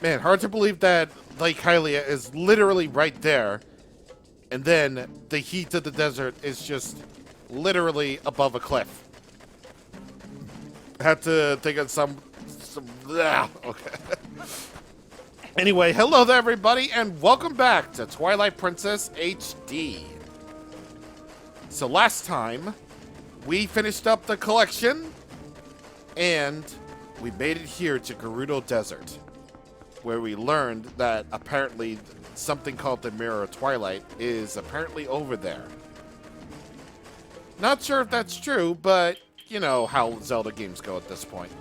Man, hard to believe that Lake Hylia is literally right there, and then the heat of the desert is just literally above a cliff. I had to think of some okay. Anyway, hello there everybody, and welcome back to Twilight Princess HD. So last time, we finished up the collection, and we made it here to Gerudo Desert, where we learned that apparently something called the Mirror of Twilight is apparently over there. Not sure if that's true, but you know how Zelda games go at this point.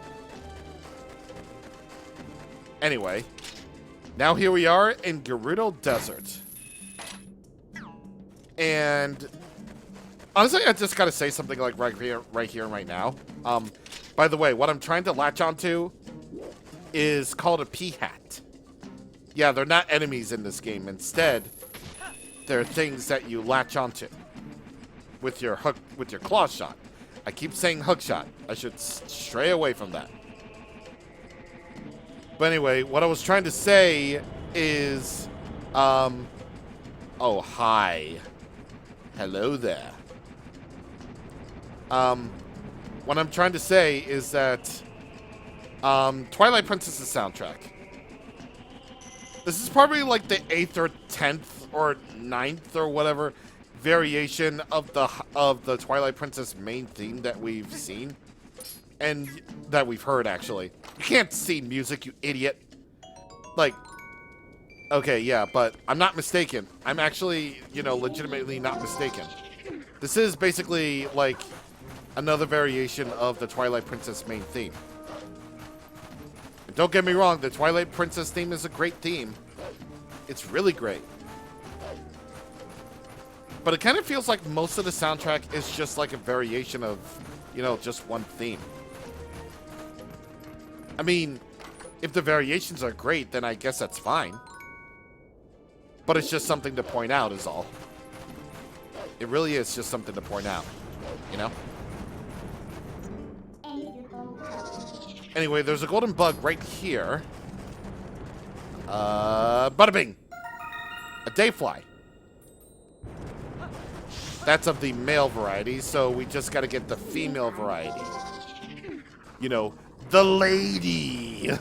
Anyway, now here we are in Gerudo Desert. And honestly, I just gotta say something like right here, right now. By the way, what I'm trying to latch onto is called a P-hat. Yeah, they're not enemies in this game. Instead, they're things that you latch onto with your hook, with your claw shot. I keep saying hook shot. I should stray away from that. But anyway, what I was trying to say is, oh, hi. Hello there. What I'm trying to say is that Twilight Princess's soundtrack. This is probably like the 8th or 10th or 9th or whatever variation of the Twilight Princess main theme that we've seen. And that we've heard, actually. You can't see music, you idiot. Like, okay, yeah, but I'm not mistaken. I'm actually, you know, legitimately not mistaken. This is basically, like, another variation of the Twilight Princess main theme. And don't get me wrong, the Twilight Princess theme is a great theme. It's really great. But it kind of feels like most of the soundtrack is just like a variation of, you know, just one theme. I mean, if the variations are great, then I guess that's fine. But it's just something to point out is all. It really is just something to point out, you know? Anyway, there's a golden bug right here. Bada bing! A dayfly. That's of the male variety, so we just gotta get the female variety. You know, the lady.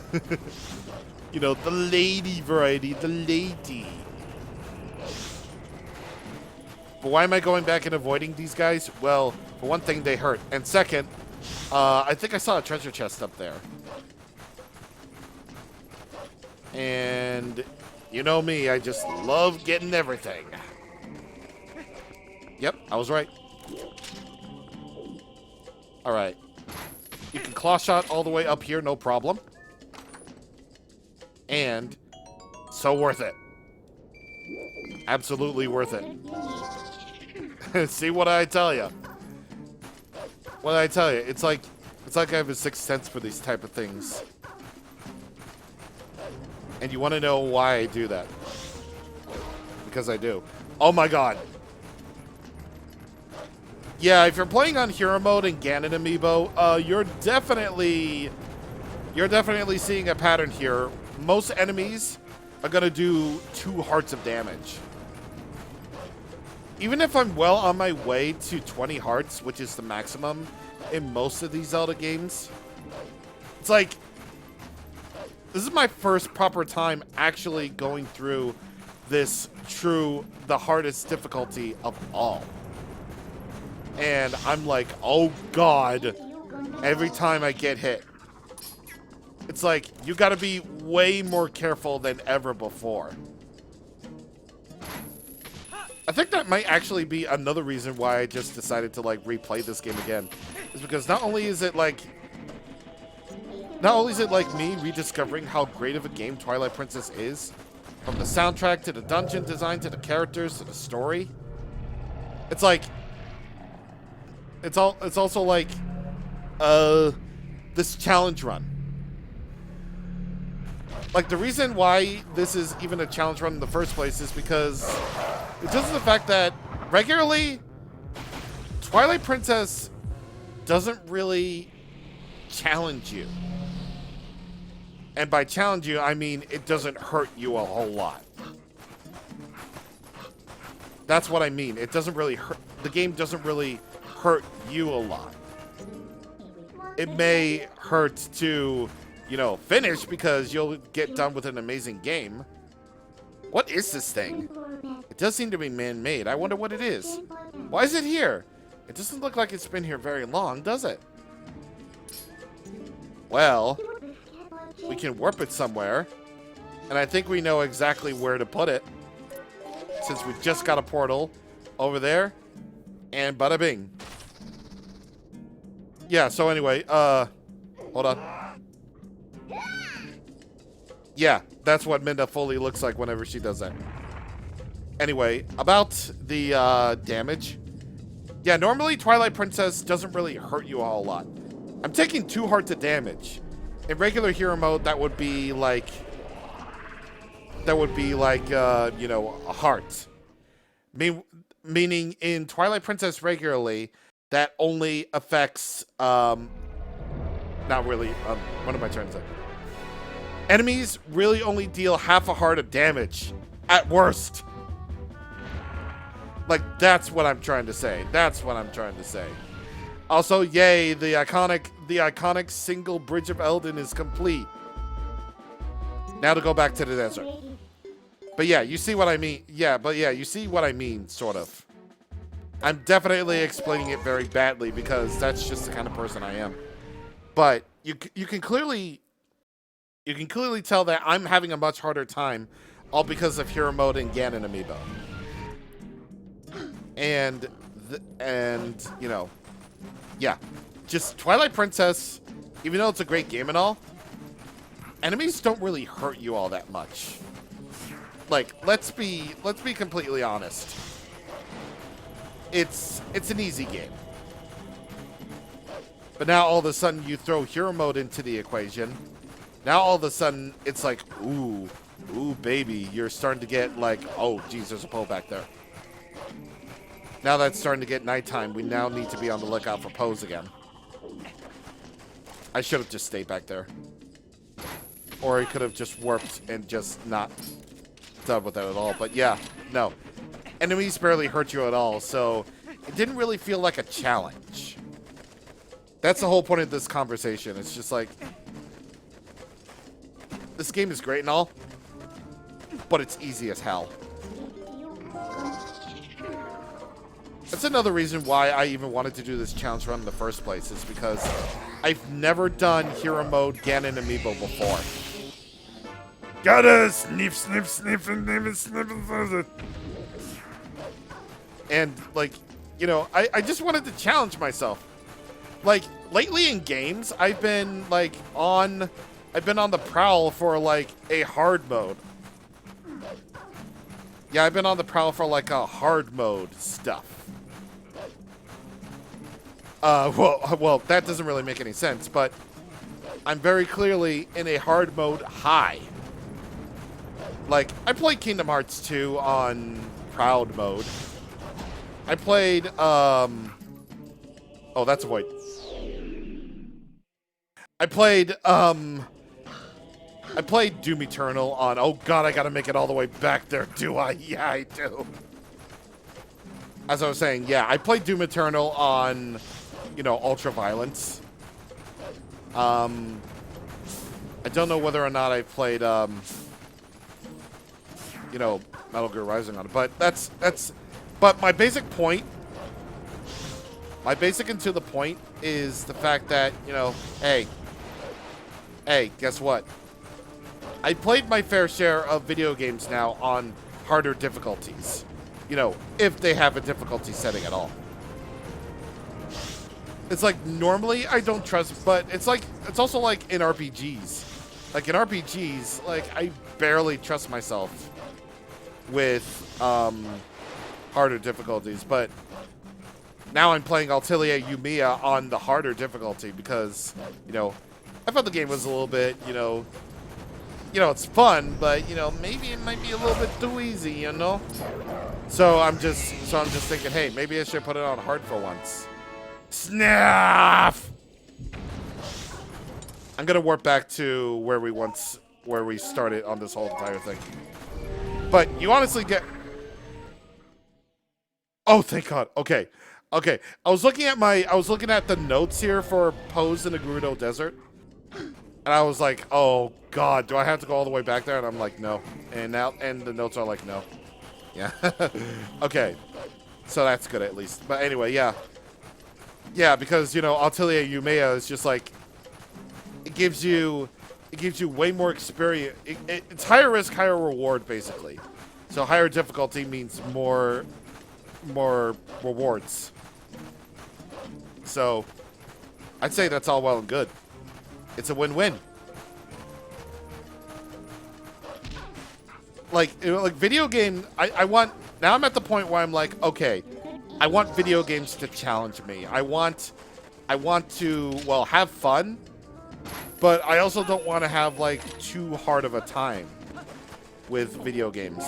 You know, the lady variety, the lady. But why am I going back and avoiding these guys? Well, for one thing, they hurt. And second, I think I saw a treasure chest up there. And you know me, I just love getting everything. Yep, I was right. Alright. You can claw shot all the way up here, no problem. And so worth it. Absolutely worth it. See what I tell you? What did I tell you? It's like I have a sixth sense for these type of things. And you want to know why I do that? Because I do. Oh my god. Yeah, if you're playing on Hero Mode and Ganon amiibo, you're definitely seeing a pattern here. Most enemies are gonna do 2 hearts of damage. Even if I'm well on my way to 20 hearts, which is the maximum in most of these Zelda games, it's like, this is my first proper time actually going through this the hardest difficulty of all. And I'm like, oh god, every time I get hit. It's like, you gotta be way more careful than ever before. I think that might actually be another reason why I just decided to like replay this game again. Is because not only is it like me rediscovering how great of a game Twilight Princess is, from the soundtrack to the dungeon design to the characters to the story. It's like, it's also like this challenge run. Like, the reason why this is even a challenge run in the first place is because it's just the fact that regularly Twilight Princess doesn't really challenge you. And by challenge you, I mean it doesn't hurt you a whole lot. That's what I mean. It doesn't really hurt. The game doesn't really hurt you a lot. It may hurt to, you know, finish because you'll get done with an amazing game. What is this thing? It does seem to be man-made. I wonder what it is. Why is it here? It doesn't look like it's been here very long, does it? Well, we can warp it somewhere. And I think we know exactly where to put it. Since we just got a portal over there. And bada bing. Yeah, so anyway, hold on. Yeah, that's what Minda fully looks like whenever she does that. Anyway, about the damage. Yeah, normally Twilight Princess doesn't really hurt you a whole lot. I'm taking 2 hearts of damage. In regular hero mode, that would be like, you know, a heart. Meaning in Twilight Princess regularly, that only affects, not really, what am I trying to say? Enemies really only deal half a heart of damage, at worst. Like, that's what I'm trying to say. That's what I'm trying to say. Also, yay, the iconic single Bridge of Eldin is complete. Now to go back to the desert. But yeah, you see what I mean. Yeah, but yeah, you see what I mean, sort of. I'm definitely explaining it very badly because that's just the kind of person I am. But you can clearly tell that I'm having a much harder time, all because of hero mode and Ganon amiibo. And you know, yeah, just Twilight Princess. Even though it's a great game and all, enemies don't really hurt you all that much. Like, let's be completely honest. It's an easy game. But now all of a sudden you throw hero mode into the equation. Now all of a sudden it's like, ooh, baby, you're starting to get like, oh, geez, there's a pole back there. Now that it's starting to get nighttime, we now need to be on the lookout for Poes again. I should have just stayed back there. Or I could have just warped and just not done with that at all. But yeah, no. Enemies barely hurt you at all, so it didn't really feel like a challenge. That's the whole point of this conversation. It's just like, this game is great and all, but it's easy as hell. That's another reason why I even wanted to do this challenge run in the first place, is because I've never done hero mode Ganon amiibo before. Gotta sniff, sniff, sniff, and sniff. And like, you know, I just wanted to challenge myself. Like, lately in games, I've been on the prowl for like a hard mode. Yeah, I've been on the prowl for like a hard mode stuff. Well, that doesn't really make any sense, but I'm very clearly in a hard mode high. Like, I played Kingdom Hearts 2 on proud mode. I played, oh, that's a void. I played Doom Eternal on, oh god, I gotta make it all the way back there, do I? Yeah, I do. As I was saying, yeah, I played Doom Eternal on, you know, Ultra Violence. I don't know whether or not I played, you know, Metal Gear Rising on it, but but my basic and to the point is the fact that, you know, hey, guess what? I played my fair share of video games now on harder difficulties. You know, if they have a difficulty setting at all. It's like, normally I don't trust, but it's also like in RPGs. Like in RPGs, like I barely trust myself with harder difficulties, but now I'm playing Altilia Yumiya on the harder difficulty because, you know, I thought the game was a little bit, you know, it's fun, but, you know, maybe it might be a little bit too easy, you know? So I'm just thinking, hey, maybe I should put it on hard for once. Snap! I'm gonna warp back to where we started on this whole entire thing. But you honestly get... Oh, thank God. Okay. Okay. I was looking at the notes here for Pose in the Gerudo Desert. And I was like, oh God, do I have to go all the way back there? And I'm like, no. And the notes are like, no. Yeah. Okay. So that's good at least. But anyway, yeah. Yeah, because, you know, Altilia Umea is just like, it gives you way more experience. It's higher risk, higher reward, basically. So higher difficulty means more rewards. So I'd say that's all well and good. It's a win-win. Like video game, I want, now I'm at the point where I'm like, okay, I want video games to challenge me. I want to, well, have fun, but I also don't want to have like too hard of a time with video games.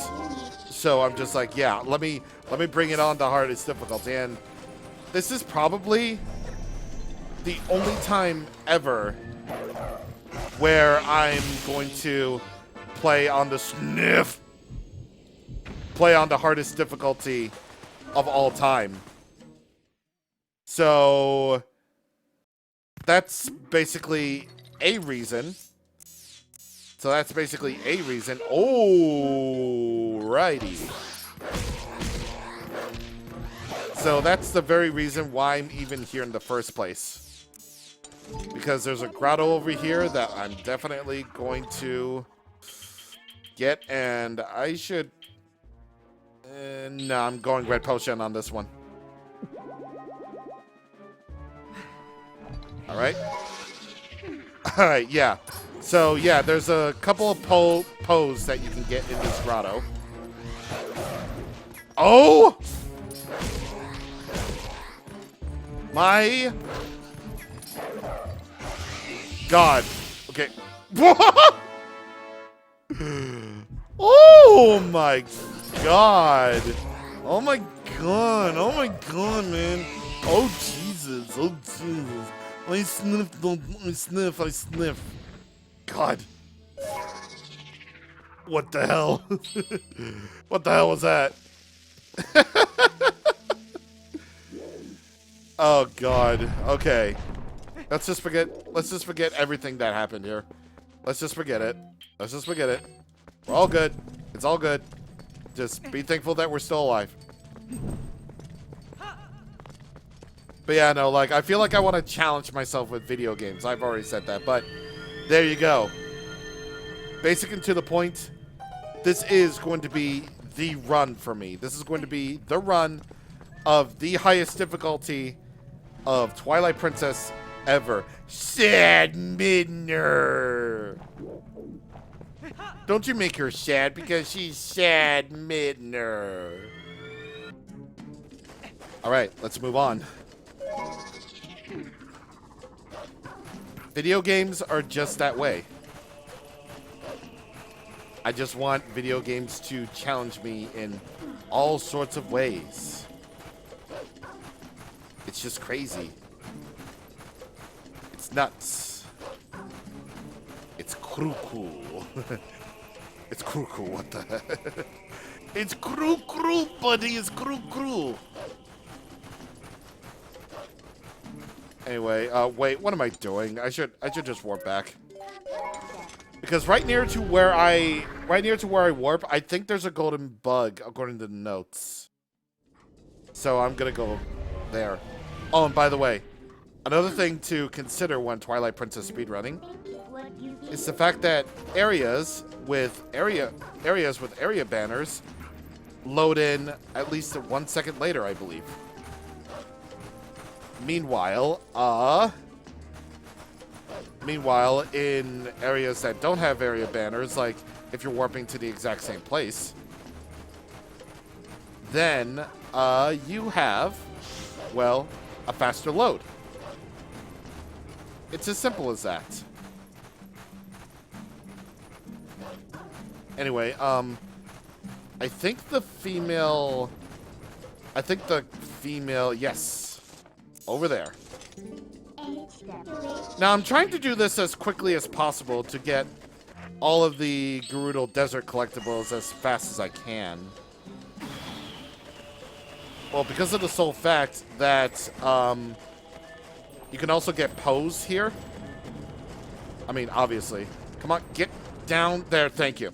So I'm just like, yeah, let me bring it on to hardest difficulty. And this is probably the only time ever where I'm going to play on the hardest difficulty of all time. So that's basically a reason. Alrighty. So that's the very reason why I'm even here in the first place. Because there's a grotto over here that I'm definitely going to get, and I should... no, I'm going red potion on this one. Alright. Alright, yeah. So, yeah, there's a couple of pose that you can get in this grotto. Oh! My... God. Okay. Oh my God. Oh my God. Oh my God, man. Oh Jesus. Oh Jesus. I sniff. God. What the hell? What the hell was that? Oh God. Okay. Let's just forget everything that happened here. Let's just forget it. We're all good. It's all good. Just be thankful that we're still alive. But yeah, no, like, I feel like I want to challenge myself with video games. I've already said that, but there you go. Basic and to the point, this is going to be the run for me. This is going to be the run of the highest difficulty of Twilight Princess ever. Sad Midner. Don't you make her sad because she's Sad Midner. Alright, let's move on. Video games are just that way. I just want video games to challenge me in all sorts of ways. It's just crazy. It's nuts. It's cuckoo. It's cuckoo, what the heck? It's cuckoo, buddy, it's cuckoo. Anyway, wait, what am I doing? I should just warp back. Because right near to where I warp, I think there's a golden bug according to the notes. So I'm gonna go there. Oh, and by the way, another thing to consider when Twilight Princess speedrunning is the fact that areas with area banners load in at least 1 second later, I believe. Meanwhile, in areas that don't have area banners, like if you're warping to the exact same place, then you have, well, a faster load. It's as simple as that. Anyway, I think the female, yes, over there. Now, I'm trying to do this as quickly as possible to get all of the Gerudo Desert collectibles as fast as I can. Well, because of the sole fact that you can also get Pose here. I mean, obviously. Come on, get down there. Thank you.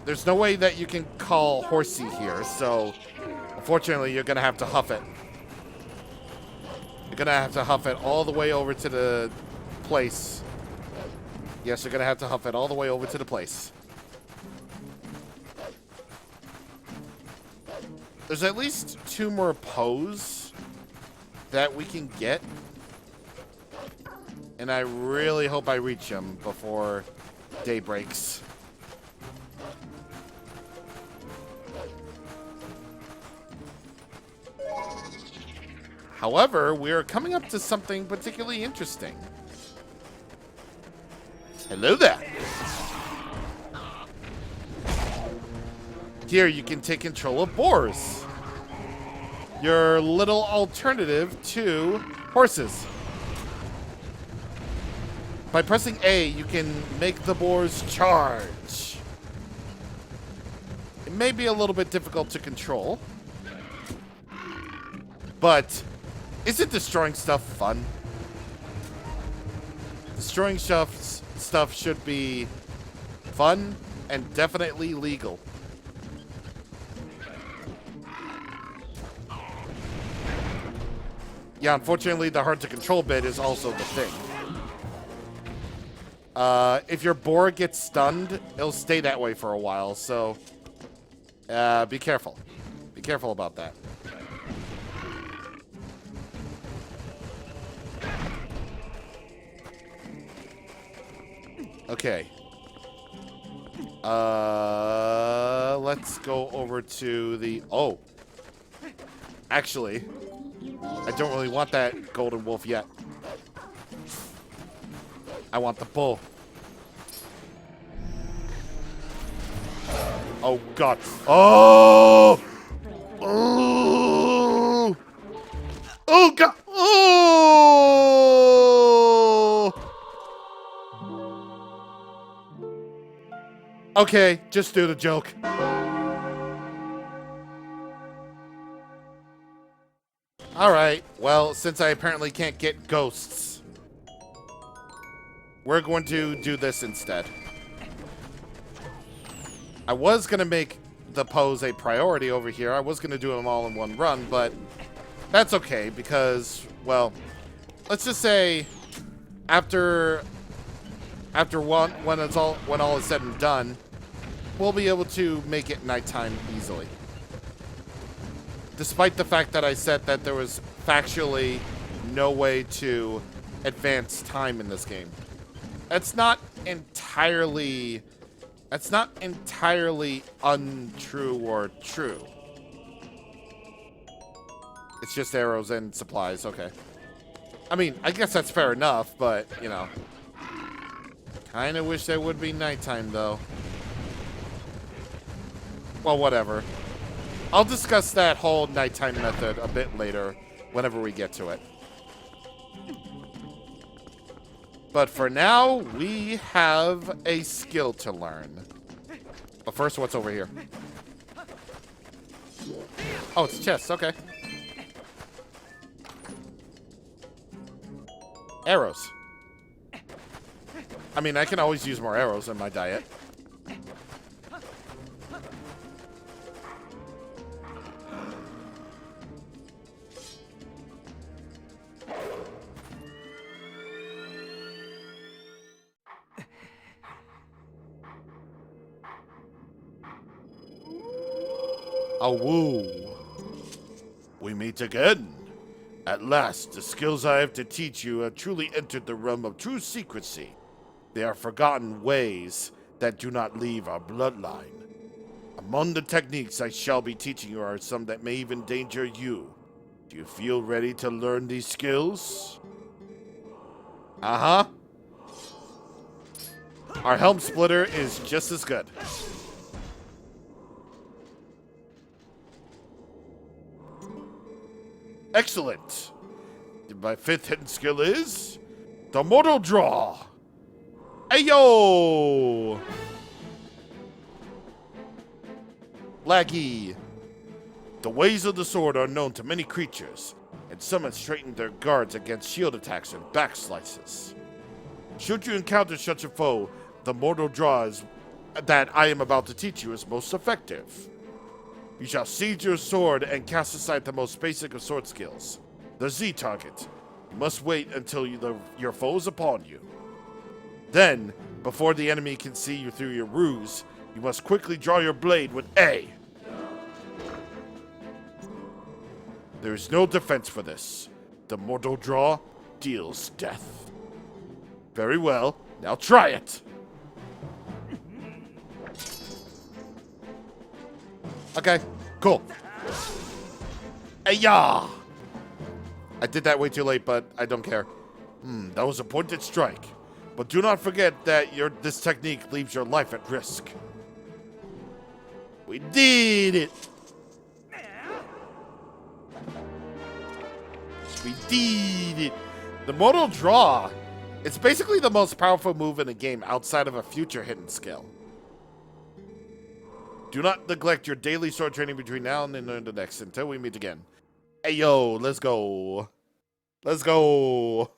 There's no way that you can call Horsey here, so unfortunately, you're going to have to huff it. You're going to have to huff it all the way over to the place. Yes, you're going to have to huff it all the way over to the place. There's at least 2 more Pose that we can get. And I really hope I reach them before day breaks. However, we are coming up to something particularly interesting. Hello there. Here you can take control of boars. Your little alternative to horses. By pressing A, you can make the boars charge. It may be a little bit difficult to control, but isn't destroying stuff fun? Destroying stuff should be fun and definitely legal. Yeah, unfortunately, the hard to control bit is also the thing. If your boar gets stunned, it'll stay that way for a while, so be careful. Be careful about that. Okay. Let's go over to the... Oh. Actually, I don't really want that golden wolf yet. I want the bull. Oh, God. Oh! Oh! Oh, God! Oh! Okay, just do the joke. Alright, well, since I apparently can't get ghosts, we're going to do this instead. I was going to make the pose a priority over here. I was going to do them all in one run, but that's okay because, well, let's just say after when all is said and done, we'll be able to make it nighttime easily. Despite the fact that I said that there was factually no way to advance time in this game. That's not entirely untrue or true. It's just arrows and supplies, okay. I mean, I guess that's fair enough, but, you know. Kind of wish there would be nighttime, though. Well, whatever. I'll discuss that whole nighttime method a bit later, whenever we get to it. But for now, we have a skill to learn. But first, what's over here? Oh, it's chests, okay. Arrows. I mean, I can always use more arrows in my diet. A woo. We meet again. At last, the skills I have to teach you have truly entered the realm of true secrecy. They are forgotten ways that do not leave our bloodline. Among the techniques I shall be teaching you are some that may even endanger you. Do you feel ready to learn these skills? Uh-huh. Our helm splitter is just as good. Excellent. my 5th hidden skill is the Mortal Draw. Ayo! Laggy. The ways of the sword are known to many creatures, and some have straightened their guards against shield attacks and back slices. Should you encounter such a foe, the Mortal Draw that I am about to teach you is most effective. You shall seize your sword and cast aside the most basic of sword skills, the Z target. You must wait until your foe is upon you. Then, before the enemy can see you through your ruse, you must quickly draw your blade with A. There is no defense for this. The Mortal Draw deals death. Very well, now try it. Okay, cool. Ayah! I did that way too late, but I don't care. That was a pointed strike. But do not forget that this technique leaves your life at risk. We did it! We did it! The Mortal Draw. It's basically the most powerful move in the game outside of a future hidden skill. Do not neglect your daily sword training between now and the next until we meet again. Hey yo, let's go. Let's go.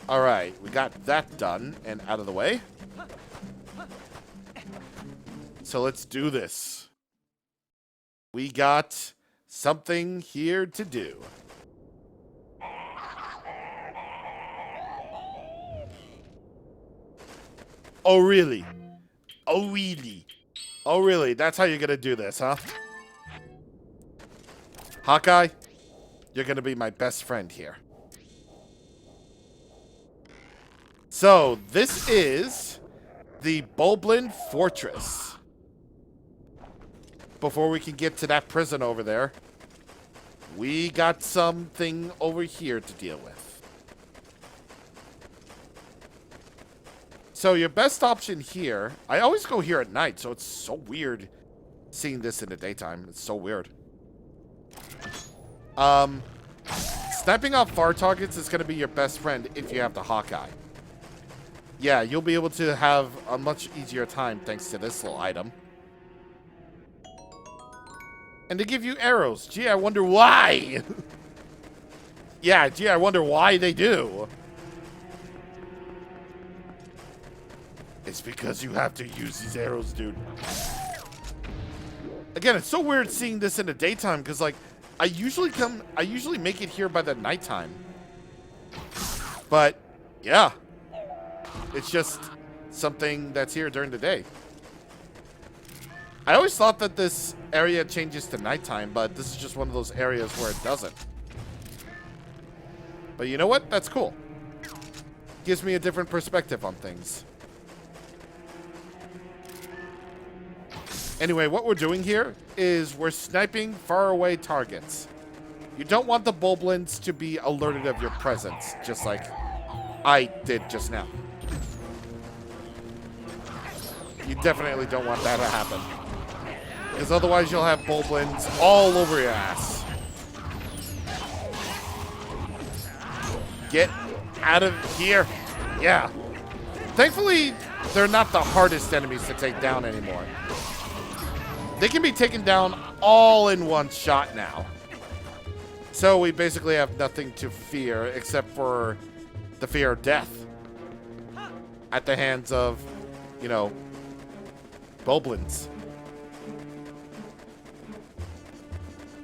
Alright, we got that done and out of the way. So let's do this. We got something here to do. Oh, really? Oh, really? Oh, really? That's how you're gonna do this, huh? Hawkeye, you're gonna be my best friend here. So, this is the Boblin Fortress. Before we can get to that prison over there, we got something over here to deal with. So your best option here, I always go here at night, so it's so weird seeing this in the daytime. It's so weird. Sniping off far targets is going to be your best friend if you have the Hawkeye. Yeah, you'll be able to have a much easier time thanks to this little item. And they give you arrows. Gee, I wonder why. Yeah, gee, I wonder why they do. It's because you have to use these arrows, dude. Again, it's so weird seeing this in the daytime because, like, I usually make it here by the nighttime. But, yeah. It's just something that's here during the day. I always thought that this area changes to nighttime, but this is just one of those areas where it doesn't. But you know what? That's cool. Gives me a different perspective on things. Anyway, what we're doing here is we're sniping faraway targets. You don't want the Boblins to be alerted of your presence, just like I did just now. You definitely don't want that to happen. Because otherwise you'll have Boblins all over your ass. Get out of here. Yeah. Thankfully, they're not the hardest enemies to take down anymore. They can be taken down all in one shot now. So we basically have nothing to fear except for the fear of death. At the hands of, you know, Boblins.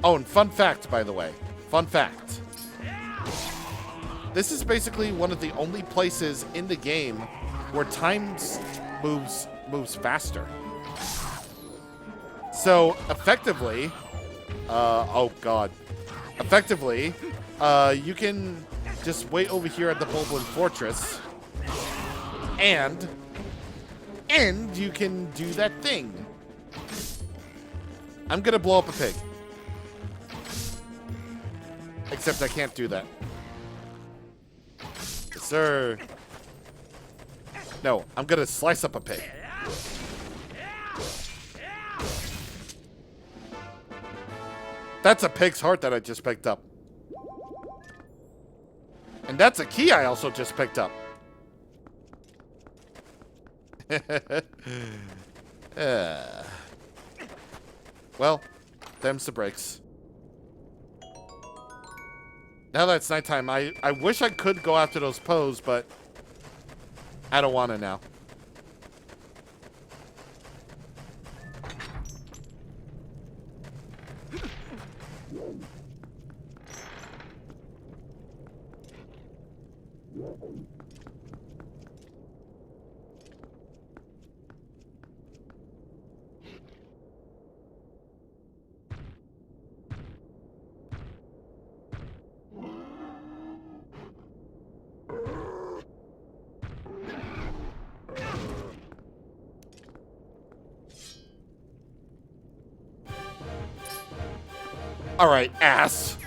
Oh, and fun fact, by the way. Fun fact. This is basically one of the only places in the game where time moves faster. So, effectively, oh god. Effectively, you can just wait over here at the Boblin Fortress, and you can do that thing. I'm gonna blow up a pig. Except I can't do that. Yes, sir. No, I'm gonna slice up a pig. That's a pig's heart that I just picked up. And that's a key I also just picked up. Well, them's the breaks. Now that it's nighttime, I wish I could go after those Poes, but I don't want to now. Alright, ass.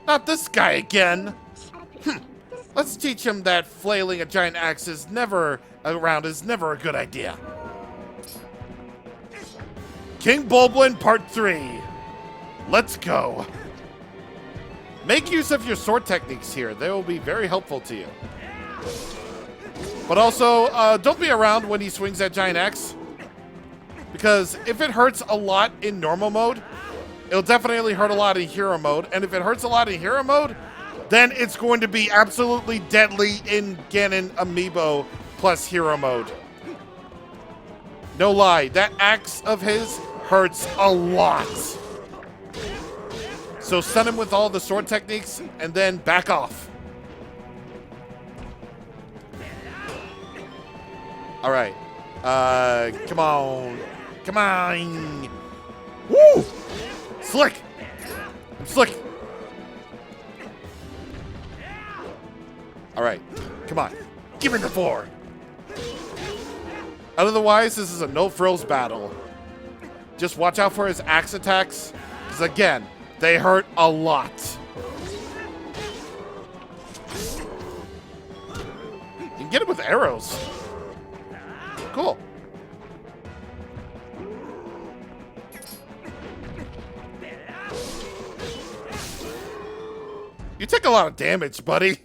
Not this guy again. Let's teach him that flailing a giant axe is never around is never a good idea. King Bulblin Part 3. Let's go. Make use of your sword techniques here. They will be very helpful to you. But also, don't be around when he swings that giant axe. Because if it hurts a lot in normal mode, it'll definitely hurt a lot in hero mode. And if it hurts a lot in hero mode, then it's going to be absolutely deadly in Ganon amiibo plus hero mode. No lie, that axe of his hurts a lot. So stun him with all the sword techniques and then back off. All right. Come on. Come on. Woo! Slick. I'm slick. All right. Come on. Give me the 4. Otherwise, this is a no-frills battle. Just watch out for his axe attacks. Because again, they hurt a lot. You can get it with arrows. Cool. You take a lot of damage, buddy.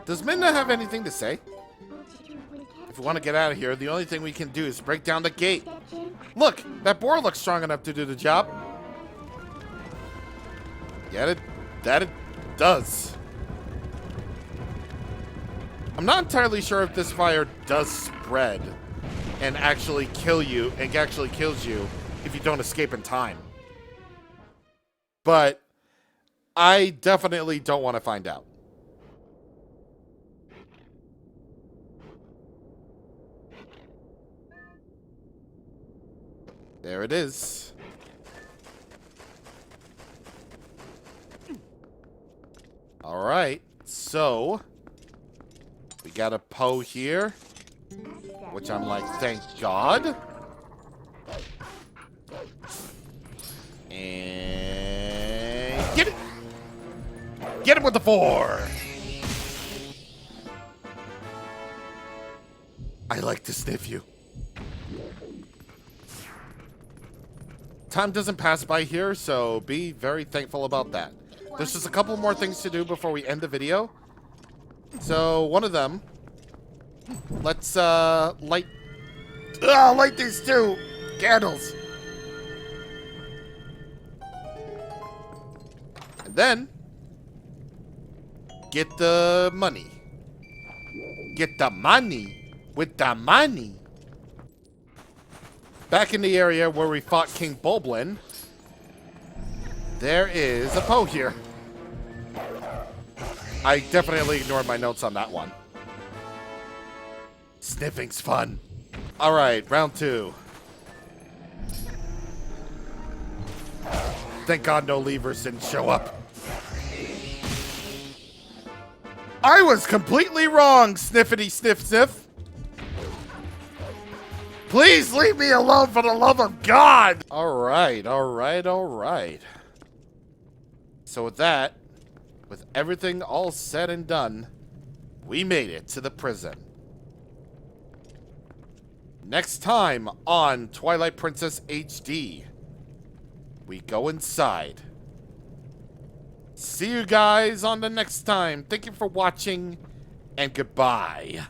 Does Midna have anything to say? If we want to get out of here, the only thing we can do is break down the gate. Look, that boar looks strong enough to do the job. Yeah, that it does. I'm not entirely sure if this fire does spread and actually kill you, and actually kills you if you don't escape in time. But I definitely don't want to find out. There it is. All right, so we got a Poe here, which I'm like, thank God. And get it! Get it with the 4! I like to sniff you. Time doesn't pass by here, so be very thankful about that. There's just a couple more things to do before we end the video. So, one of them, let's, light these 2 candles. And then, get the money. Get the money with the money. Back in the area where we fought King Bulblin, there is a Poe here. I definitely ignored my notes on that one. Sniffing's fun. Alright, round 2. Thank God no levers didn't show up. I was completely wrong, sniffity sniff sniff. Please leave me alone for the love of God! Alright, alright, alright. So with that, with everything all said and done, we made it to the prison. Next time on Twilight Princess HD, we go inside. See you guys on the next time. Thank you for watching, and goodbye.